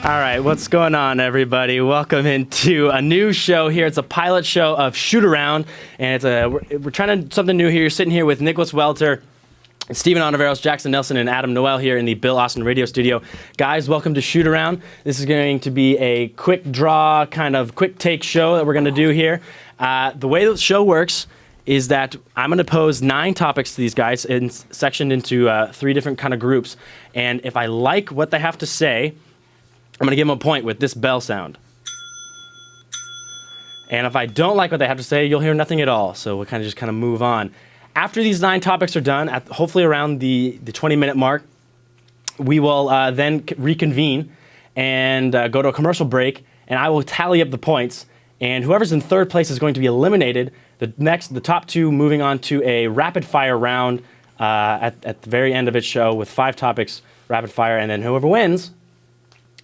All right, what's going on, everybody? Welcome into a new show here. It's a pilot show of Shoot Around, and we're trying something new here. You're sitting here with Nicholas Welter, Stephen Ontiveros, Jackson Nelson, and Adam Noel here in the Bill Austin Radio Studio. Guys, welcome to Shoot Around. This is going to be a quick draw, kind of quick take show that we're going to do here. The way the show works is that I'm going to pose 9 topics to these guys sectioned into 3 different kind of groups. And if I like what they have to say, I'm going to give them a point with this bell sound. And if I don't like what they have to say, you'll hear nothing at all. So we'll kind of move on. After these 9 topics are done, hopefully around the 20-minute mark, we will then reconvene and go to a commercial break, and I will tally up the points. And whoever's in third place is going to be eliminated. The top 2 moving on to a rapid-fire round at the very end of its show with 5 topics, rapid-fire, and then whoever wins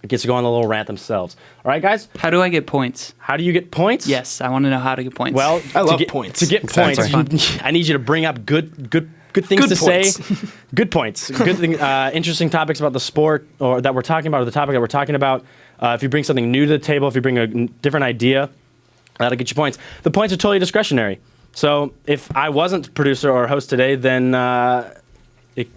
gets to go on a little rant themselves. All right, guys? How do I get points? How do you get points? Yes, I want to know how to get points. Well, I love points. To get points, I need you to bring up good things to say. Good points. Good thing, interesting topics about the sport or that we're talking about, or the topic that we're talking about. If you bring something new to the table, if you bring a different idea, that'll get you points. The points are totally discretionary. So if I wasn't producer or host today, then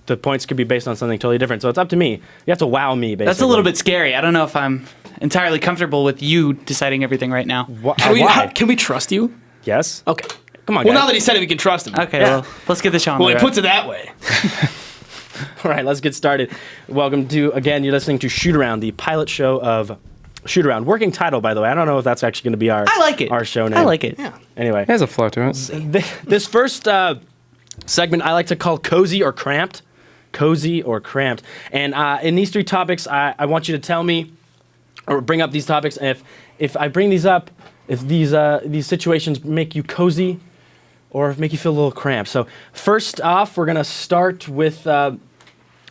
the points could be based on something totally different. So it's up to me. You have to wow me, basically. That's a little bit scary. I don't know if I'm entirely comfortable with you deciding everything right now. Why? Can we trust you? Yes. Okay. Come on, Well, guys. now that he said it, we can trust him. Okay, Yeah. well, let's get this show on Well, the he road. puts it that way. All right, let's get started. Welcome to, again, you're listening to Shoot Around, the pilot show of Shoot Around. Working title, by the way. I don't know if that's actually going to be I like it. our show name. I like it. Yeah. Anyway. There's a flow to it. This first segment I like to call Cozy or Cramped. Cozy or Cramped. And in these 3 topics, I want you to tell me, or bring up these topics, if I bring these up, if these situations make you cozy or make you feel a little cramped. So first off, we're going to start with the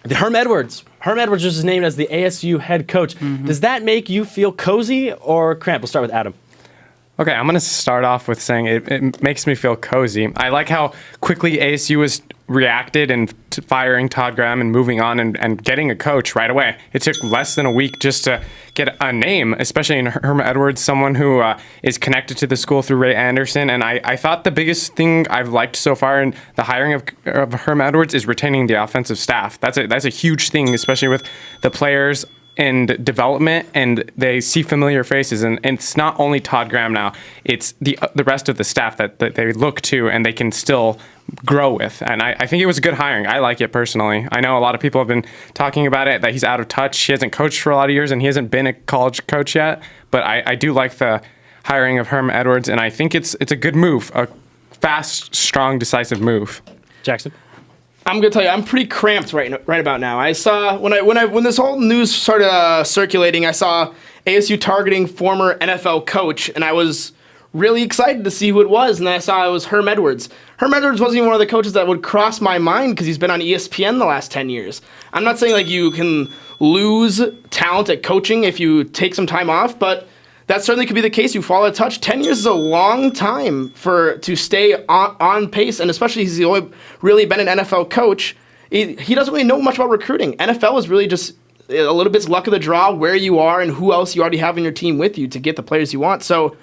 Herm Edwards. Herm Edwards was named as the ASU head coach. Mm-hmm. Does that make you feel cozy or cramped? We'll start with Adam. Okay, I'm going to start off with saying it makes me feel cozy. I like how quickly ASU has reacted and firing Todd Graham and moving on and getting a coach right away. It took less than a week just to get a name, especially in Herm Edwards, someone who is connected to the school through Ray Anderson. And I thought the biggest thing I've liked so far in the hiring of Herm Edwards is retaining the offensive staff. That's a huge thing, especially with the players and development, and they see familiar faces, and it's not only Todd Graham now, it's the rest of the staff that they look to and they can still grow with. And I think it was a good hiring. I like it personally. I know a lot of people have been talking about it, that he's out of touch. He hasn't coached for a lot of years and he hasn't been a college coach yet, but I do like the hiring of Herm Edwards, and I think it's a good move, a fast, strong, decisive move. Jackson? I'm gonna tell you, I'm pretty cramped right about now. I saw when this whole news started circulating, I saw ASU targeting former NFL coach, and I was really excited to see who it was. And then I saw it was Herm Edwards. Herm Edwards wasn't even one of the coaches that would cross my mind because he's been on ESPN the last 10 years. I'm not saying like you can lose talent at coaching if you take some time off, but that certainly could be the case. You fall out of touch. 10 years is a long time to stay on pace, and especially he's only really been an NFL coach. He doesn't really know much about recruiting. NFL is really just a little bit luck of the draw where you are and who else you already have in your team with you to get the players you want. So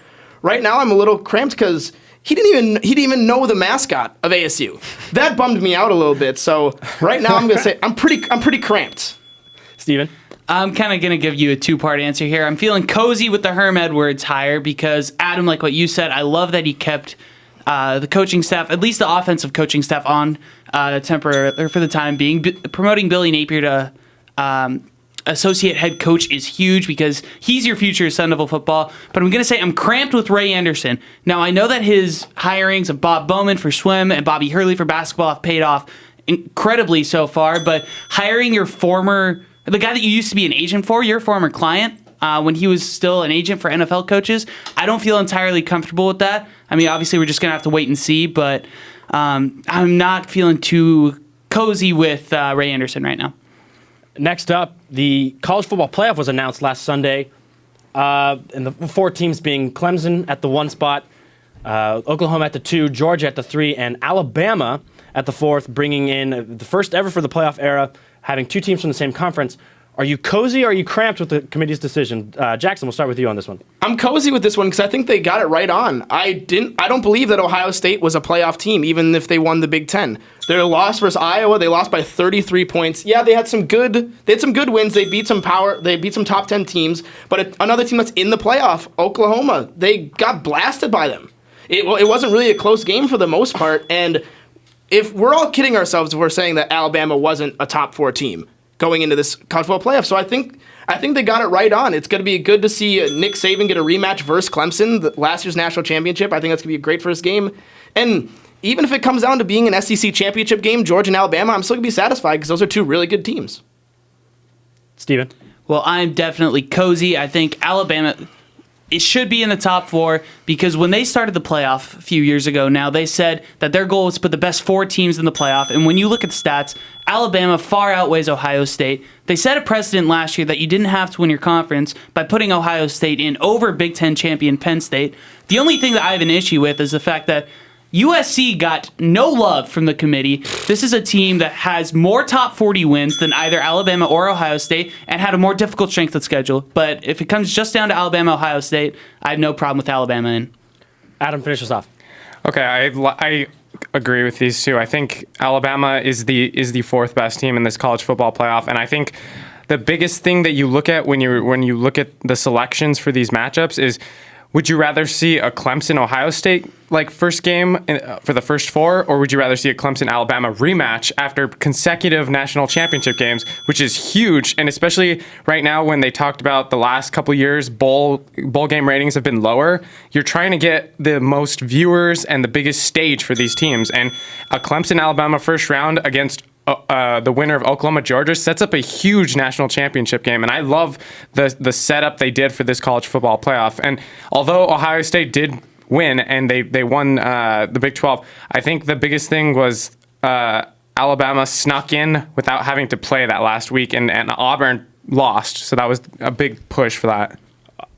right now I'm a little cramped because he didn't even know the mascot of ASU. That bummed me out a little bit. So right now I'm gonna say I'm pretty cramped. Steven? I'm kind of going to give you a 2-part answer here. I'm feeling cozy with the Herm Edwards hire because, Adam, like what you said, I love that he kept the coaching staff, at least the offensive coaching staff, on temporary for the time being. Promoting Billy Napier to associate head coach is huge because he's your future Sun Devil football. But I'm going to say I'm cramped with Ray Anderson. Now, I know that his hirings of Bob Bowman for swim and Bobby Hurley for basketball have paid off incredibly so far, but hiring the guy that you used to be an agent for, your former client, when he was still an agent for NFL coaches, I don't feel entirely comfortable with that. I mean, obviously, we're just going to have to wait and see, but I'm not feeling too cozy with Ray Anderson right now. Next up, the college football playoff was announced last Sunday, and the 4 teams being Clemson at the 1 spot, Oklahoma at the 2, Georgia at the 3, and Alabama at the 4th, bringing in the first ever for the playoff era, having 2 teams from the same conference. Are you cozy or are you cramped with the committee's decision? Jackson, we'll start with you on this one. I'm cozy with this one because I think they got it right on. I don't believe that Ohio State was a playoff team, even if they won the Big Ten. Their loss versus Iowa, they lost by 33 points. Yeah, they had some good wins. They beat some top 10 teams, but another team that's in the playoff, Oklahoma, they got blasted by them. It wasn't really a close game for the most part, and if we're all kidding ourselves if we're saying that Alabama wasn't a top 4 team going into this college football playoff. So I think they got it right on. It's going to be good to see Nick Saban get a rematch versus Clemson, last year's national championship. I think that's going to be a great first game. And even if it comes down to being an SEC championship game, Georgia and Alabama, I'm still going to be satisfied because those are 2 really good teams. Steven? Well, I'm definitely cozy. I think Alabama, it should be in the top 4 because when they started the playoff a few years ago now, they said that their goal was to put the best 4 teams in the playoff. And when you look at the stats, Alabama far outweighs Ohio State. They set a precedent last year that you didn't have to win your conference by putting Ohio State in over Big Ten champion Penn State. The only thing that I have an issue with is the fact that USC got no love from the committee. This is a team that has more top 40 wins than either Alabama or Ohio State and had a more difficult strength of schedule. But if it comes just down to Alabama, Ohio State, I have no problem with Alabama in. Adam, finish us off. Okay, I agree with these two. I think Alabama is the 4th best team in this college football playoff, and I think the biggest thing that you look at when you look at the selections for these matchups is, would you rather see a Clemson-Ohio State first game for the first 4, or would you rather see a Clemson-Alabama rematch after consecutive national championship games, which is huge, and especially right now when they talked about the last couple years, bowl game ratings have been lower. You're trying to get the most viewers and the biggest stage for these teams, and a Clemson-Alabama first round against the winner of Oklahoma-Georgia sets up a huge national championship game, and I love the setup they did for this college football playoff. And although Ohio State did win and they won the Big 12, I think the biggest thing was Alabama snuck in without having to play that last week, and Auburn lost, so that was a big push for that.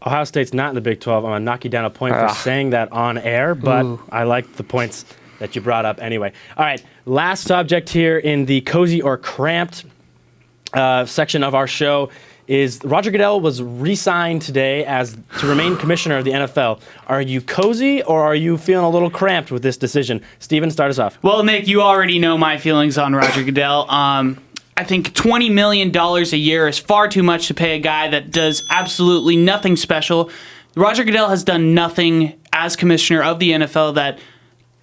Ohio State's not in the Big 12. I'm going to knock you down a point for saying that on air, but I like the points that you brought up anyway. All right, last subject here in the cozy or cramped section of our show is Roger Goodell was re-signed today to remain commissioner of the NFL. Are you cozy or are you feeling a little cramped with this decision? Steven, start us off. Well, Nick, you already know my feelings on Roger Goodell. I think $20 million a year is far too much to pay a guy that does absolutely nothing special. Roger Goodell has done nothing as commissioner of the NFL that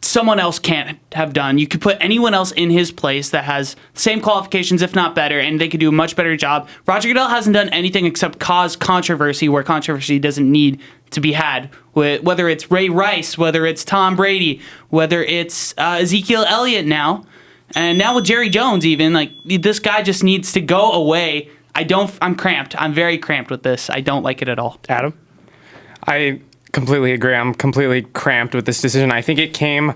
someone else can't have done. You could put anyone else in his place that has same qualifications, if not better, and they could do a much better job. Roger Goodell hasn't done anything except cause controversy where controversy doesn't need to be had. Whether it's Ray Rice, whether it's Tom Brady, whether it's Ezekiel Elliott now, and now with Jerry Jones even, this guy just needs to go away. I'm cramped. I'm very cramped with this. I don't like it at all. Adam? I completely agree. I'm completely cramped with this decision. I think it came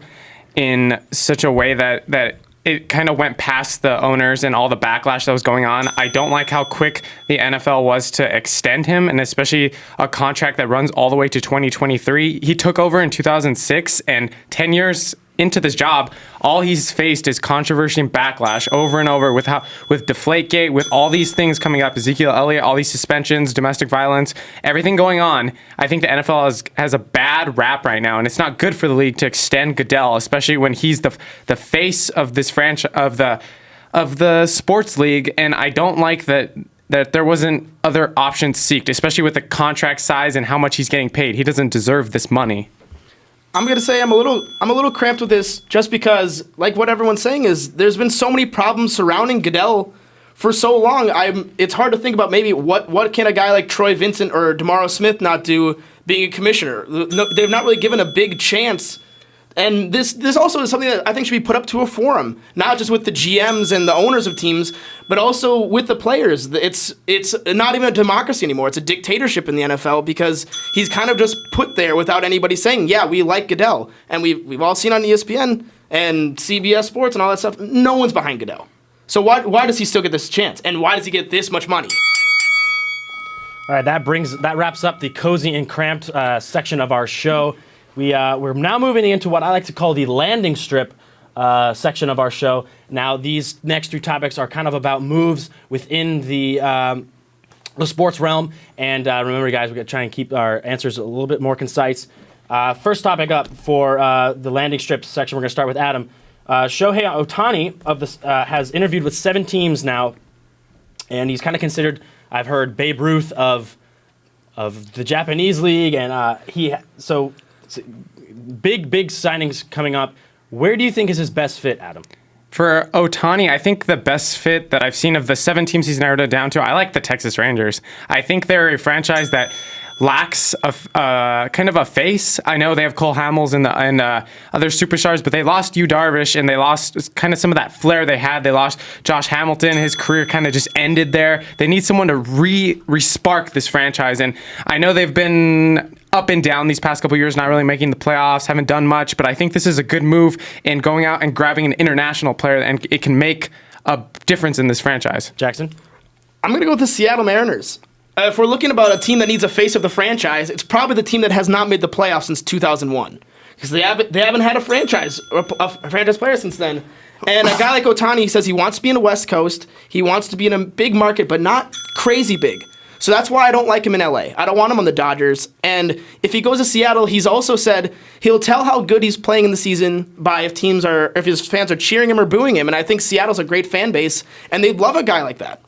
in such a way that it kind of went past the owners and all the backlash that was going on. I don't like how quick the NFL was to extend him, and especially a contract that runs all the way to 2023. He took over in 2006, and 10 years into this job, all he's faced is controversy and backlash over and over with Deflategate, with all these things coming up, Ezekiel Elliott, all these suspensions, domestic violence, everything going on. I think the NFL has a bad rap right now, and it's not good for the league to extend Goodell, especially when he's the face of this franchise of the sports league. And I don't like that there wasn't other options seeked, especially with the contract size and how much he's getting paid. He doesn't deserve this money. I'm going to say I'm a little cramped with this just because, like what everyone's saying, is there's been so many problems surrounding Goodell for so long. It's hard to think about maybe what can a guy like Troy Vincent or DeMauro Smith not do being a commissioner. They've not really given a big chance. And this also is something that I think should be put up to a forum, not just with the GMs and the owners of teams, but also with the players. It's not even a democracy anymore. It's a dictatorship in the NFL because he's kind of just put there without anybody saying, yeah, we like Goodell. And we've all seen on ESPN and CBS Sports and all that stuff, no one's behind Goodell. So why does he still get this chance? And why does he get this much money? All right, that wraps up the cozy and cramped section of our show. We're now moving into what I like to call the landing strip section of our show. Now, these next 3 topics are kind of about moves within the sports realm. And remember, guys, we're going to try and keep our answers a little bit more concise. First topic up for the landing strip section, we're going to start with Adam. Shohei Ohtani has interviewed with 7 teams now, and he's kind of considered, I've heard, Babe Ruth of the Japanese league, and big signings coming up. Where do you think is his best fit, Adam? For Ohtani, I think the best fit that I've seen of the 7 teams he's narrowed it down to, I like the Texas Rangers. I think they're a franchise that lacks kind of a face. I know they have Cole Hamels and other superstars, but they lost Yu Darvish and they lost kind of some of that flair they had. They lost Josh Hamilton. His career kind of just ended there. They need someone to re-spark this franchise. And I know they've been up and down these past couple years, not really making the playoffs, haven't done much, but I think this is a good move in going out and grabbing an international player, and it can make a difference in this franchise. Jackson? I'm going to go with the Seattle Mariners. If we're looking about a team that needs a face of the franchise, it's probably the team that has not made the playoffs since 2001, because they haven't had a franchise player since then. And a guy like Ohtani says he wants to be in the West Coast, he wants to be in a big market, but not crazy big. So that's why I don't like him in LA. I don't want him on the Dodgers. And if he goes to Seattle, he's also said he'll tell how good he's playing in the season by if his fans are cheering him or booing him. And I think Seattle's a great fan base, and they'd love a guy like that.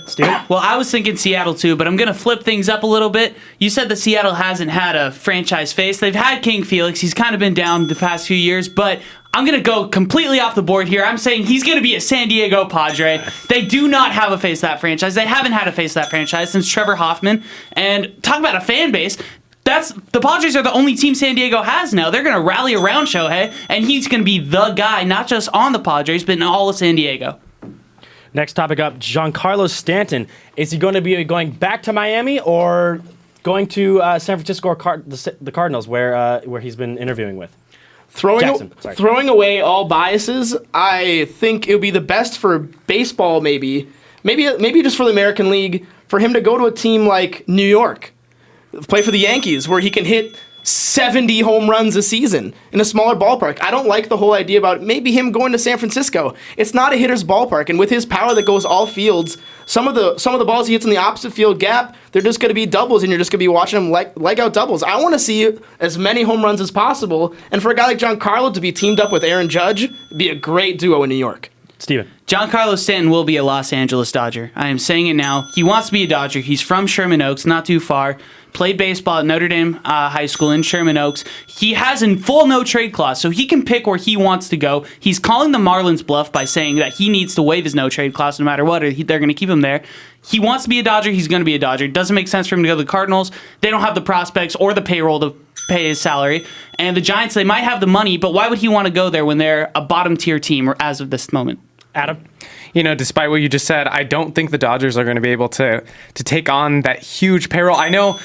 Steven? Well, I was thinking Seattle too, but I'm going to flip things up a little bit. You said that Seattle hasn't had a franchise face. They've had King Felix. He's kind of been down the past few years, but I'm going to go completely off the board here. I'm saying he's going to be a San Diego Padre. They do not have a face of that franchise. They haven't had a face of that franchise since Trevor Hoffman. And talk about a fan base. The Padres are the only team San Diego has now. They're going to rally around Shohei, and he's going to be the guy, not just on the Padres, but in all of San Diego. Next topic up, Giancarlo Stanton. Is he going to be going back to Miami or going to San Francisco or the Cardinals, where he's been interviewing with? Throwing away all biases, I think it would be the best for baseball, maybe just for the American League, for him to go to a team like New York, play for the Yankees, where he can hit 70 home runs a season in a smaller ballpark. I don't like the whole idea about maybe him going to San Francisco. It's not a hitter's ballpark, and with his power that goes all fields, some of the balls he hits in the opposite field gap, they're just going to be doubles, and you're just going to be watching him leg out doubles. I want to see as many home runs as possible, and for a guy like Giancarlo to be teamed up with Aaron Judge, it'd be a great duo in New York. Steven. Giancarlo Stanton will be a Los Angeles Dodger. I am saying it now. He wants to be a Dodger. He's from Sherman Oaks, not too far. Played baseball at Notre Dame High School in Sherman Oaks. He has a full no-trade clause, so he can pick where he wants to go. He's calling the Marlins bluff by saying that he needs to waive his no-trade clause no matter what, or they're going to keep him there. He wants to be a Dodger. He's going to be a Dodger. It doesn't make sense for him to go to the Cardinals. They don't have the prospects or the payroll to pay his salary. And the Giants, they might have the money, but why would he want to go there when they're a bottom-tier team as of this moment? Adam? Despite what you just said, I don't think the Dodgers are going to be able to take on that huge payroll. I know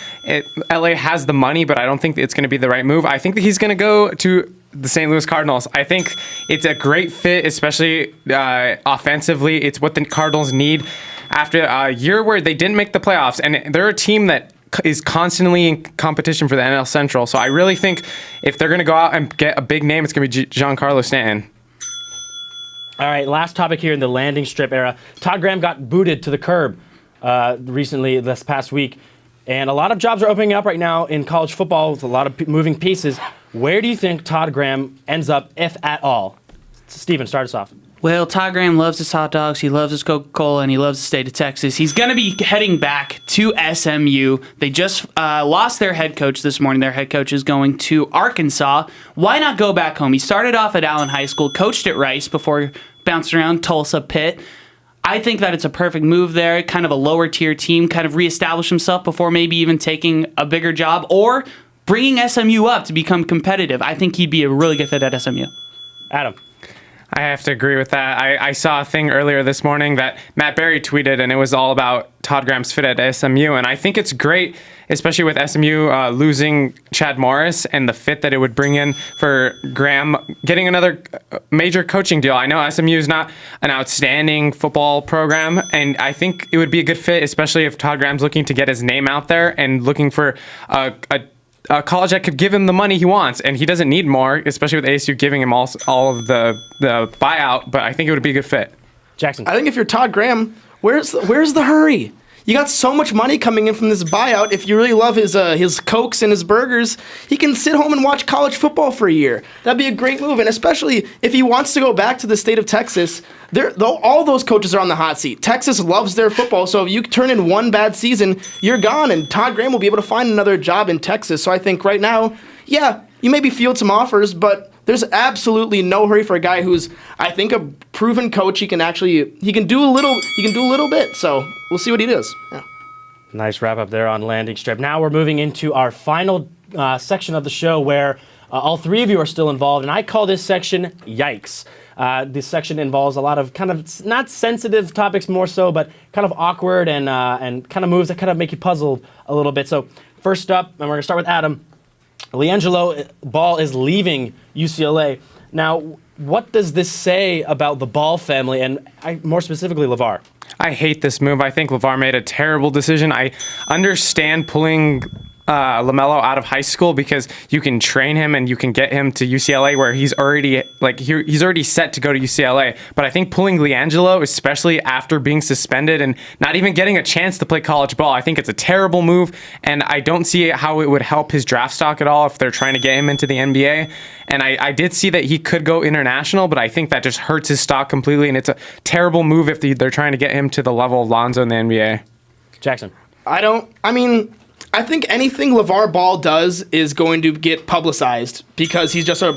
LA has the money, but I don't think it's going to be the right move. I think that he's going to go to the St. Louis Cardinals. I think it's a great fit, especially offensively. It's what the Cardinals need after a year where they didn't make the playoffs, and they're a team that is constantly in competition for the NL Central. So I really think if they're going to go out and get a big name, it's going to be Giancarlo Stanton. All right, last topic here in the landing strip era. Todd Graham got booted to the curb recently, this past week. And a lot of jobs are opening up right now in college football with a lot of moving pieces. Where do you think Todd Graham ends up, if at all? Steven, start us off. Well, Todd Graham loves his hot dogs, he loves his Coca-Cola, and he loves the state of Texas. He's going to be heading back to SMU. They just lost their head coach this morning. Their head coach is going to Arkansas. Why not go back home? He started off at Allen High School, coached at Rice before bouncing around Tulsa, Pitt. I think that it's a perfect move there, kind of a lower-tier team, kind of reestablish himself before maybe even taking a bigger job or bringing SMU up to become competitive. I think he'd be a really good fit at SMU. Adam. I have to agree with that. I saw a thing earlier this morning that Matt Berry tweeted, and it was all about Todd Graham's fit at SMU. And I think it's great, especially with SMU losing Chad Morris and the fit that it would bring in for Graham getting another major coaching deal. I know SMU is not an outstanding football program, and I think it would be a good fit, especially if Todd Graham's looking to get his name out there and looking for a a college that could give him the money he wants, and he doesn't need more, especially with ASU giving him all of the buyout. But I think it would be a good fit. Jackson. I think if you're Todd Graham, where's the hurry? You got so much money coming in from this buyout. If you really love his Cokes and his burgers, he can sit home and watch college football for a year. That'd be a great move. And especially if he wants to go back to the state of Texas, all those coaches are on the hot seat. Texas loves their football, so if you turn in one bad season, you're gone. And Todd Graham will be able to find another job in Texas. So I think right now, yeah, you maybe field some offers, but there's absolutely no hurry for a guy who's, I think, a proven coach. He can do a little bit. So we'll see what he does. Yeah. Nice wrap up there on landing strip. Now we're moving into our final section of the show where all three of you are still involved, and I call this section Yikes. This section involves a lot of kind of not sensitive topics more so, but kind of awkward and kind of moves that kind of make you puzzled a little bit. So first up, and we're going to start with Adam. LiAngelo Ball is leaving UCLA. Now, what does this say about the Ball family and more specifically LeVar? I hate this move. I think LeVar made a terrible decision. I understand pulling LaMelo out of high school because you can train him and you can get him to UCLA where he's already set to go to UCLA. But I think pulling LiAngelo, especially after being suspended and not even getting a chance to play college ball, I think it's a terrible move, and I don't see how it would help his draft stock at all if they're trying to get him into the NBA. And I did see that he could go international, but I think that just hurts his stock completely, and it's a terrible move if they're trying to get him to the level of Lonzo in the NBA. Jackson. I think anything LeVar Ball does is going to get publicized because he's just a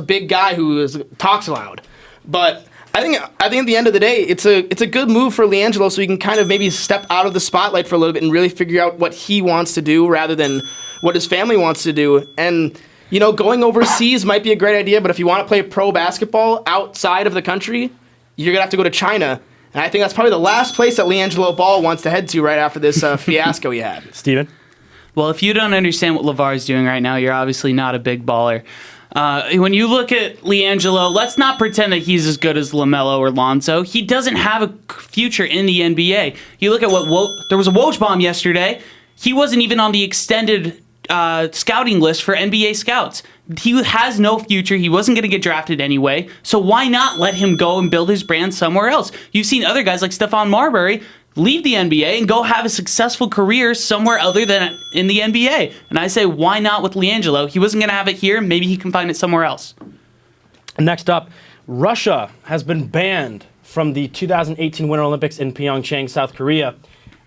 big guy who talks loud. But I think at the end of the day, it's a good move for LiAngelo so he can kind of maybe step out of the spotlight for a little bit and really figure out what he wants to do rather than what his family wants to do. And going overseas might be a great idea, but if you want to play pro basketball outside of the country, you're gonna have to go to China. And I think that's probably the last place that LiAngelo Ball wants to head to right after this fiasco he had. Steven? Well, if you don't understand what LeVar is doing right now, you're obviously not a big baller. When you look at LiAngelo, let's not pretend that he's as good as LaMelo or Lonzo. He doesn't have a future in the NBA. You look at there was a Woj bomb yesterday. He wasn't even on the extended scouting list for NBA scouts. He has no future. He wasn't going to get drafted anyway. So why not let him go and build his brand somewhere else? You've seen other guys like Stephon Marbury leave the NBA and go have a successful career somewhere other than in the NBA. And I say, why not with LiAngelo? He wasn't going to have it here. Maybe he can find it somewhere else. Next up, Russia has been banned from the 2018 Winter Olympics in Pyeongchang, South Korea,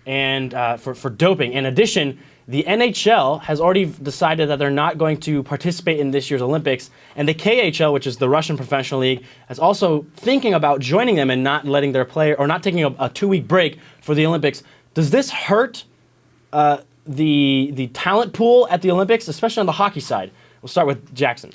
and for doping. In addition, the NHL has already decided that they're not going to participate in this year's Olympics, and the KHL, which is the Russian Professional League, is also thinking about joining them and not letting their player or not taking a 2-week break for the Olympics. Does this hurt the talent pool at the Olympics, especially on the hockey side? We'll start with Jackson.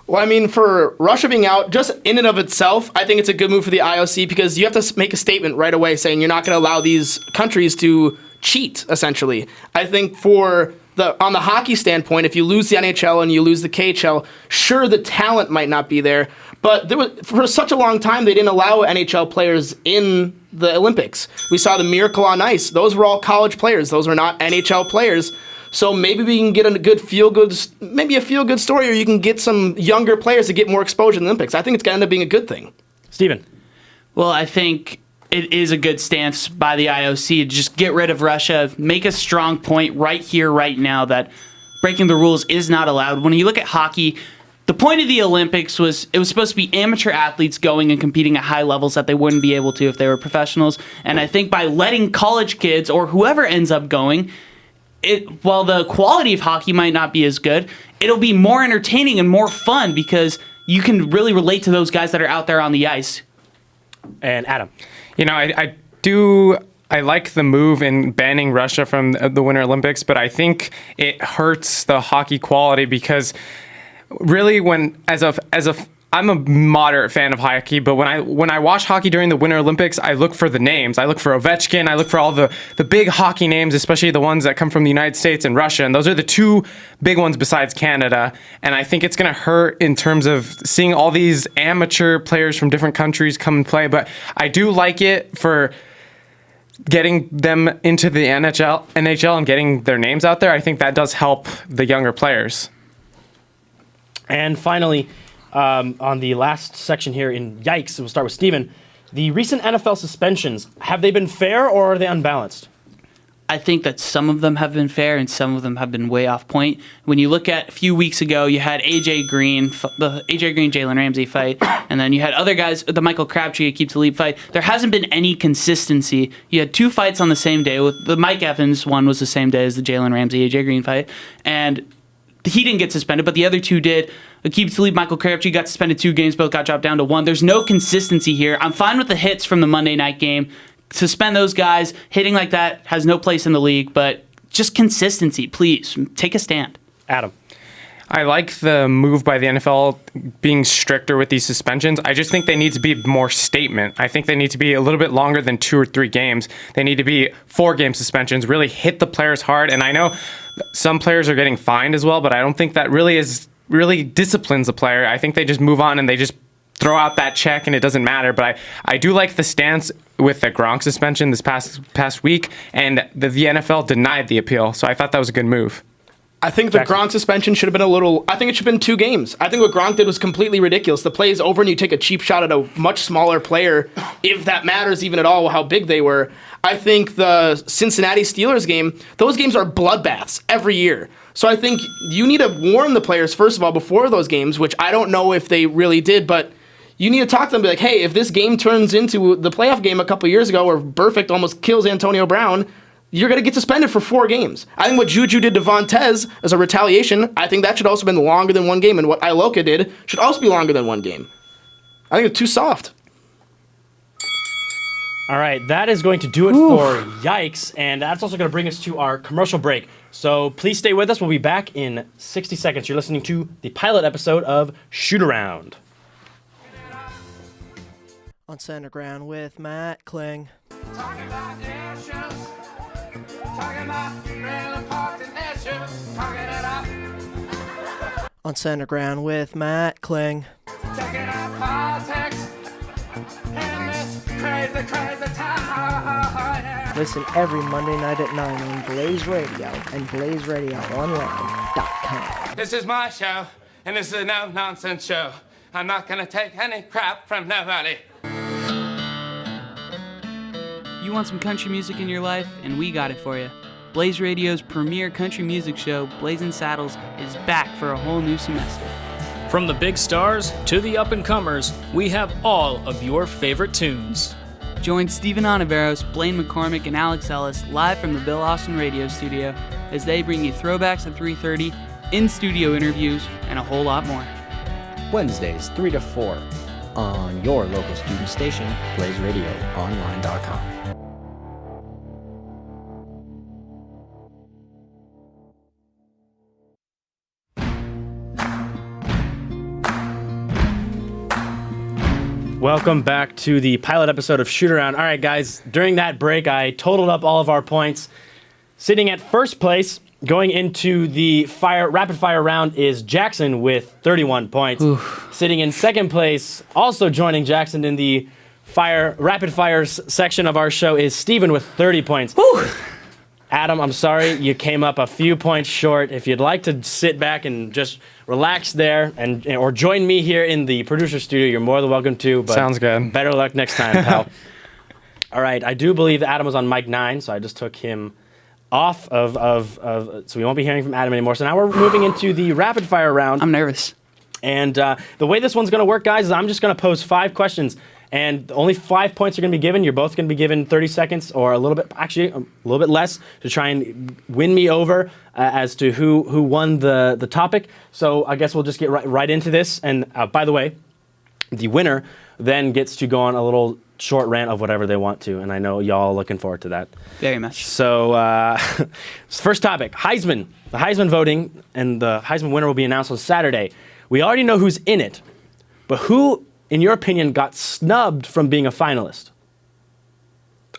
Well, for Russia being out, just in and of itself, I think it's a good move for the IOC because you have to make a statement right away saying you're not going to allow these countries to cheat, essentially. I think on the hockey standpoint, if you lose the NHL and you lose the KHL, sure, the talent might not be there, but for such a long time, they didn't allow NHL players in the Olympics. We saw the Miracle on Ice. Those were all college players. Those were not NHL players. So maybe we can get a feel-good story, or you can get some younger players to get more exposure in the Olympics. I think it's going to end up being a good thing. Steven. Well, I think it is a good stance by the IOC to just get rid of Russia, make a strong point right here, right now, that breaking the rules is not allowed. When you look at hockey, the point of the Olympics was it was supposed to be amateur athletes going and competing at high levels that they wouldn't be able to if they were professionals. And I think by letting college kids or whoever ends up going, while the quality of hockey might not be as good, it'll be more entertaining and more fun because you can really relate to those guys that are out there on the ice. And Adam. I like the move in banning Russia from the Winter Olympics, but I think it hurts the hockey quality because really I'm a moderate fan of hockey, but when I watch hockey during the Winter Olympics, I look for the names. I look for Ovechkin. I look for all the big hockey names, especially the ones that come from the United States and Russia. And those are the two big ones besides Canada. And I think it's going to hurt in terms of seeing all these amateur players from different countries come and play. But I do like it for getting them into the NHL and getting their names out there, I think that does help the younger players. And finally, on the last section here in Yikes, we'll start with Steven. The recent NFL suspensions, have they been fair or are they unbalanced? I think that some of them have been fair and some of them have been way off point. When you look at a few weeks ago, you had AJ Green, Jalen Ramsey fight, and then you had other guys, the Michael Crabtree, Aqib Talib fight. There hasn't been any consistency. You had 2 fights on the same day. With the Mike Evans one was the same day as the Jalen Ramsey, AJ Green fight, and he didn't get suspended, but the other 2 did. Aqib Talib, Michael Crabtree got suspended 2 games, both got dropped down to 1. There's no consistency here. I'm fine with the hits from the Monday night game. Suspend those guys. Hitting like that has no place in the league, but just consistency, please. Take a stand. Adam. I like the move by the NFL being stricter with these suspensions. I just think they need to be more statement. I think they need to be a little bit longer than 2 or 3 games. They need to be 4-game suspensions, really hit the players hard. And I know some players are getting fined as well, but I don't think that really disciplines a player. I think they just move on and they just throw out that check and it doesn't matter. But I do like the stance with the Gronk suspension this past week, and the NFL denied the appeal. So I thought that was a good move. I think the Gronk suspension should have been I think it should have been 2 games. I think what Gronk did was completely ridiculous. The play is over and you take a cheap shot at a much smaller player, if that matters even at all how big they were. I think the Cincinnati Steelers game, those games are bloodbaths every year. So I think you need to warn the players, first of all, before those games, which I don't know if they really did, but you need to talk to them and be like, hey, if this game turns into the playoff game a couple years ago where Burfict almost kills Antonio Brown, you're going to get suspended for 4 games. I think what Juju did to Vontez as a retaliation, I think that should also have been longer than 1 game, and what Iloka did should also be longer than 1 game. I think it's too soft. All right, that is going to do it for Yikes, and that's also going to bring us to our commercial break. So please stay with us. We'll be back in 60 seconds. You're listening to the pilot episode of Shoot Around. On Center Ground with Matt Kling. Talking about issues. Talking about real important issues. Talking it up. On Center Ground with Matt Kling. Taking out politics. In this crazy, crazy time. Listen every Monday night at 9 on Blaze Radio and BlazeRadioOnline.com. This is my show, and this is a no-nonsense show. I'm not gonna take any crap from nobody. You want some country music in your life, and we got it for you. Blaze Radio's premier country music show, Blazing Saddles, is back for a whole new semester. From the big stars to the up-and-comers, we have all of your favorite tunes. Join Stephen Ontiveros, Blaine McCormick, and Alex Ellis live from the Bill Austin Radio Studio as they bring you throwbacks at 3:30, in-studio interviews, and a whole lot more. Wednesdays, 3 to 4, on your local student station, BlazeRadioOnline.com. Welcome back to the pilot episode of Shoot Around. All right, guys, during that break, I totaled up all of our points. Sitting at first place, going into the rapid fire round, is Jackson with 31 points. Sitting in second place, also joining Jackson in the rapid fire section of our show, is Steven with 30 points. Adam, I'm sorry, you came up a few points short. If you'd like to sit back and just relax there or join me here in the producer studio, you're more than welcome to. But sounds good. Better luck next time, pal. All right, I do believe that Adam was on mic 9, so I just took him off so we won't be hearing from Adam anymore. So now we're moving into the rapid fire round. I'm nervous. And the way this one's going to work, guys, is I'm just going to pose 5 questions. And only 5 points are going to be given. You're both going to be given 30 seconds or a little bit less to try and win me over as to who won the topic. So I guess we'll just get right into this. And by the way, the winner then gets to go on a little short rant of whatever they want to. And I know y'all are looking forward to that. Very much. So first topic, Heisman. The Heisman voting and the Heisman winner will be announced on Saturday. We already know who's in it, but who, in your opinion, got snubbed from being a finalist?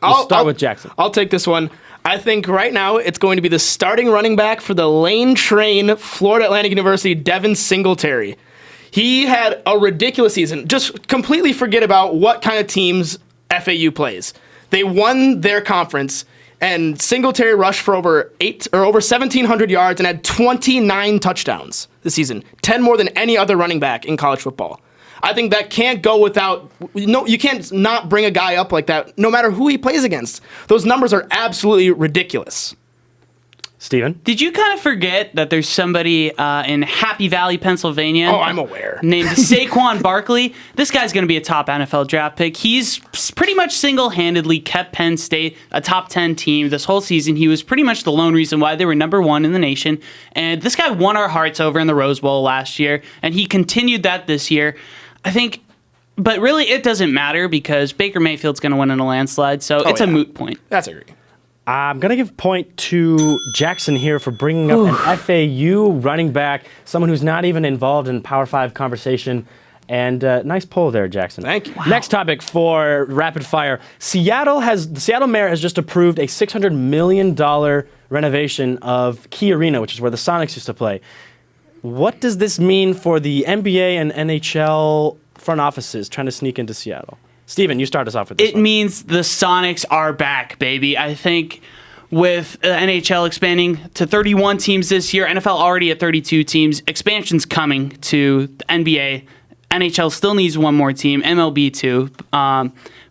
We'll start with Jackson. I'll take this one. I think right now it's going to be the starting running back for the Lane Train, Florida Atlantic University, Devin Singletary. He had a ridiculous season. Just completely forget about what kind of teams FAU plays. They won their conference, and Singletary rushed for over 1,700 yards and had 29 touchdowns this season, 10 more than any other running back in college football. I think that can't go without. No, you can't not bring a guy up like that, no matter who he plays against. Those numbers are absolutely ridiculous. Steven? Did you kind of forget that there's somebody in Happy Valley, Pennsylvania? Oh, I'm aware. Named Saquon Barkley. This guy's going to be a top NFL draft pick. He's pretty much single-handedly kept Penn State a top 10 team this whole season. He was pretty much the lone reason why they were number one in the nation. And this guy won our hearts over in the Rose Bowl last year, and he continued that this year. I think, but really it doesn't matter because Baker Mayfield's going to win in a landslide, so it's a moot point. That's a agree. I'm going to give point to Jackson here for bringing up an FAU running back, someone who's not even involved in Power 5 conversation. And nice poll there, Jackson. Thank you. Wow. Next topic for rapid fire. The Seattle mayor has just approved a $600 million renovation of Key Arena, which is where the Sonics used to play. What does this mean for the NBA and NHL front offices trying to sneak into Seattle? Steven, you start us off with this It means the Sonics are back, baby. I think with NHL expanding to 31 teams this year, NFL already at 32 teams, expansion's coming to the NBA. NHL still needs one more team, MLB too.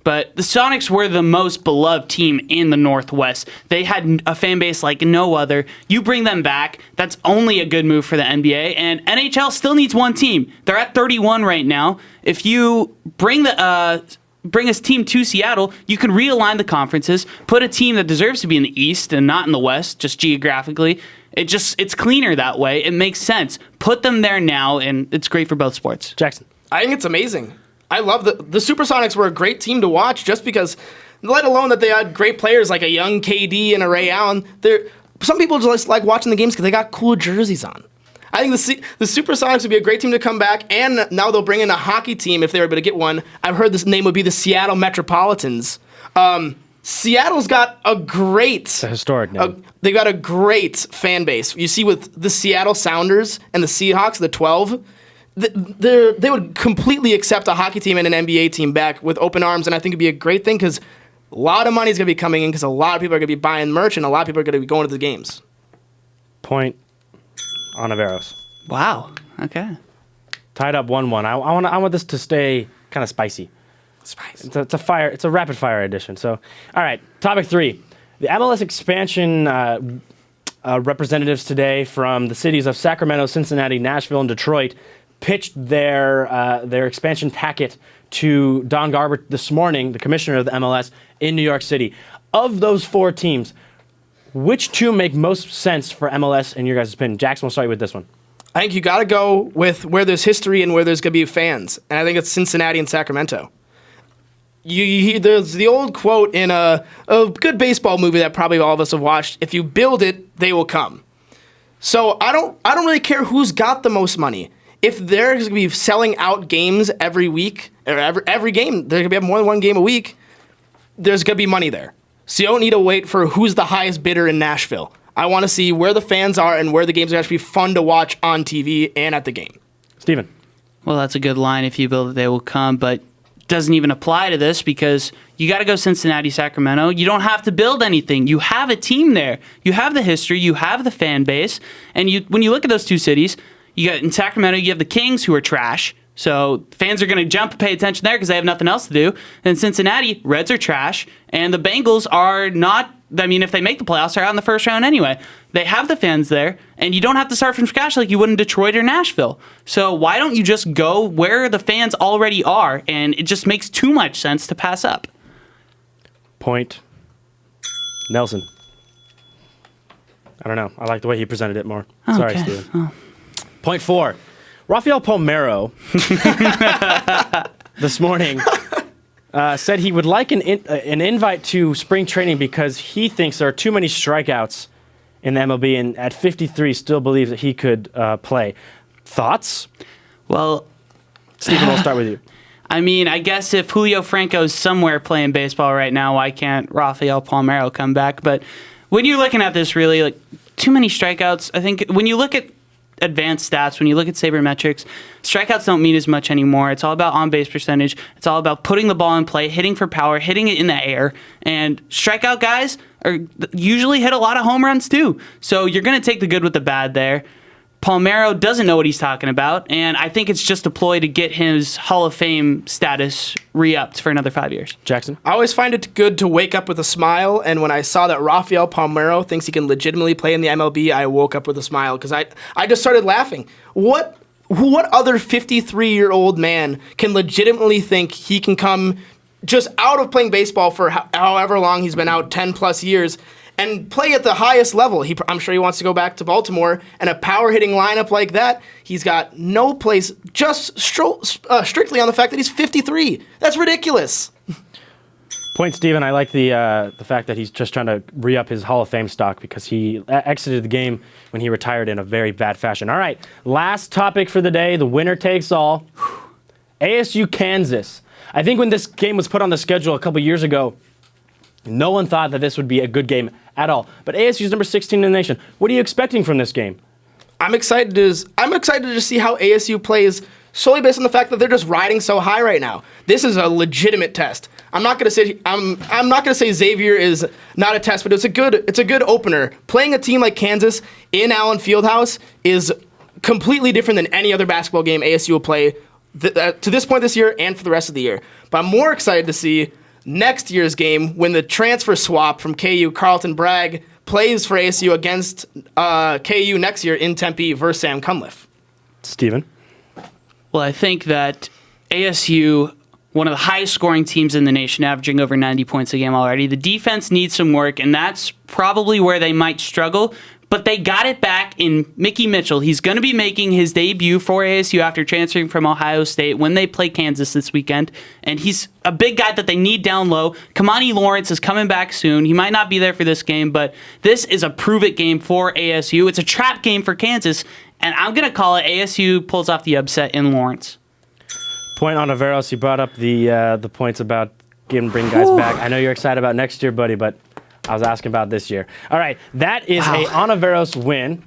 But the Sonics were the most beloved team in the Northwest. They had a fan base like no other. You bring them back, that's only a good move for the NBA. And NHL still needs one team. They're at 31 right now. If you bring this team to Seattle, you can realign the conferences, put a team that deserves to be in the East and not in the West, just geographically. It's cleaner that way. It makes sense. Put them there now, and it's great for both sports. Jackson. I think it's amazing. I love the Supersonics were a great team to watch just because, let alone that they had great players like a young KD and a Ray Allen. Some people just like watching the games because they got cool jerseys on. I think the Supersonics would be a great team to come back, and now they'll bring in a hockey team if they were able to get one. I've heard this name would be the Seattle Metropolitans. Seattle's got a great... It's a historic name. They've got a great fan base. You see with the Seattle Sounders and the Seahawks, the 12... They would completely accept a hockey team and an NBA team back with open arms, and I think it'd be a great thing because a lot of money is going to be coming in because a lot of people are going to be buying merch and a lot of people are going to be going to the games. Point Ontiveros. Wow. Okay. Tied up 1-1. I want this to stay kind of spicy. It's a rapid fire edition. So, all right. Topic 3. The MLS expansion representatives today from the cities of Sacramento, Cincinnati, Nashville, and Detroit pitched their expansion packet to Don Garber this morning, the commissioner of the MLS in New York City. Of those 4 teams, which 2 make most sense for MLS in your guys' opinion? Jackson, we'll start you with this one. I think you got to go with where there's history and where there's going to be fans, and I think it's Cincinnati and Sacramento. There's the old quote in a good baseball movie that probably all of us have watched: "If you build it, they will come." So I don't really care who's got the most money. If they're going to be selling out games every week, or every game, they're going to have more than one game a week, there's going to be money there. So you don't need to wait for who's the highest bidder in Nashville. I want to see where the fans are and where the games are actually fun to watch on TV and at the game. Steven. Well, that's a good line. If you build it, they will come, but doesn't even apply to this because you got to go Cincinnati, Sacramento. You don't have to build anything. You have a team there. You have the history. You have the fan base. And when you look at those 2 cities, you got in Sacramento, you have the Kings who are trash. So fans are going to jump and pay attention there because they have nothing else to do. And Cincinnati, Reds are trash. And the Bengals are not, I mean, if they make the playoffs, they're out in the first round anyway. They have the fans there, and you don't have to start from scratch like you would in Detroit or Nashville. So why don't you just go where the fans already are? And it just makes too much sense to pass up. Point Nelson. I don't know. I like the way he presented it more. Sorry, Okay. Steven. Oh. Point 4. Rafael Palmeiro this morning said he would like an invite to spring training because he thinks there are too many strikeouts in the MLB, and at 53 still believes that he could play. Thoughts? Well, Steven, we'll start with you. I mean, I guess if Julio Franco's somewhere playing baseball right now, why can't Rafael Palmeiro come back? But when you're looking at this, really, like, too many strikeouts, I think when you look at advanced stats, when you look at sabermetrics, strikeouts don't mean as much anymore. It's all about on-base percentage. It's all about putting the ball in play, hitting for power, hitting it in the air. And strikeout guys usually hit a lot of home runs too. So you're going to take the good with the bad there. Palmeiro doesn't know what he's talking about, and I think it's just a ploy to get his Hall of Fame status re-upped for another 5 years. Jackson? I always find it good to wake up with a smile, and when I saw that Rafael Palmeiro thinks he can legitimately play in the MLB, I woke up with a smile because I just started laughing. What other 53-year-old man can legitimately think he can come just out of playing baseball for however long he's been out, 10-plus years, and play at the highest level? I'm sure he wants to go back to Baltimore, and a power-hitting lineup like that, he's got no place, just strictly on the fact that he's 53. That's ridiculous. Point, Steven. I like the fact that he's just trying to re-up his Hall of Fame stock because he exited the game when he retired in a very bad fashion. All right, last topic for the day, the winner takes all. ASU Kansas. I think when this game was put on the schedule a couple years ago, no one thought that this would be a good game at all. But ASU is number 16 in the nation. What are you expecting from this game? I'm excited to just see how ASU plays solely based on the fact that they're just riding so high right now. This is a legitimate test. I'm not gonna say Xavier is not a test, but it's a good opener. Playing a team like Kansas in Allen Fieldhouse is completely different than any other basketball game ASU will play to this point this year and for the rest of the year. But I'm more excited to see next year's game when the transfer swap from KU, Carlton Bragg, plays for ASU against KU next year in Tempe versus Sam Cunliffe. Steven? Well, I think that ASU, one of the highest scoring teams in the nation, averaging over 90 points a game already. The defense needs some work, and that's probably where they might struggle. But they got it back in Mickey Mitchell. He's going to be making his debut for ASU after transferring from Ohio State when they play Kansas this weekend. And he's a big guy that they need down low. Kamani Lawrence is coming back soon. He might not be there for this game, but this is a prove-it game for ASU. It's a trap game for Kansas, and I'm going to call it ASU pulls off the upset in Lawrence. Point on Ontiveros. You brought up the points about bring guys back. I know you're excited about next year, buddy, but I was asking about this year. All right, that is a Ontiveros win.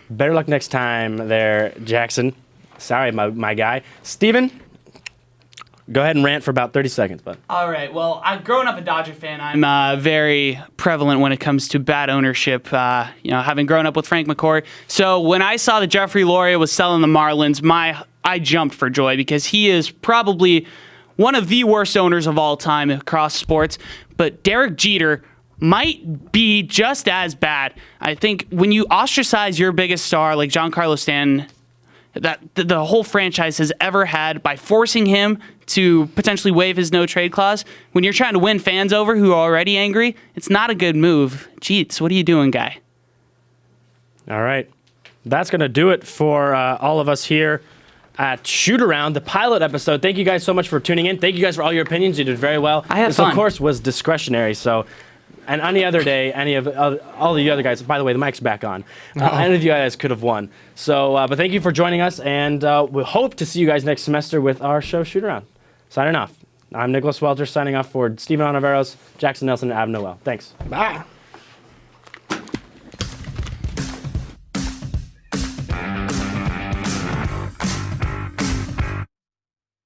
Better luck next time there, Jackson. Sorry, my guy. Steven, go ahead and rant for about 30 seconds, bud. All right, well, I've grown up a Dodger fan. I'm very prevalent when it comes to bad ownership, having grown up with Frank McCourt. So when I saw that Jeffrey Loria was selling the Marlins, I jumped for joy because he is probably one of the worst owners of all time across sports. But Derek Jeter might be just as bad. I think when you ostracize your biggest star like Giancarlo Stanton, that the whole franchise has ever had by forcing him to potentially waive his no-trade clause, when you're trying to win fans over who are already angry, it's not a good move. Jeez, what are you doing, guy? All right. That's going to do it for all of us here at Shoot Around, the pilot episode. Thank you guys so much for tuning in. Thank you guys for all your opinions. You did very well. I had this, fun. of course, was discretionary, so... And any other day, all the other guys, by the way, the mic's back on. Any of you guys could have won. So, but thank you for joining us, and we hope to see you guys next semester with our show Shoot Around. Signing off. I'm Nicholas Welter, signing off for Steven Ontiveros, Jackson Nelson, and Adam Noel. Thanks. Bye.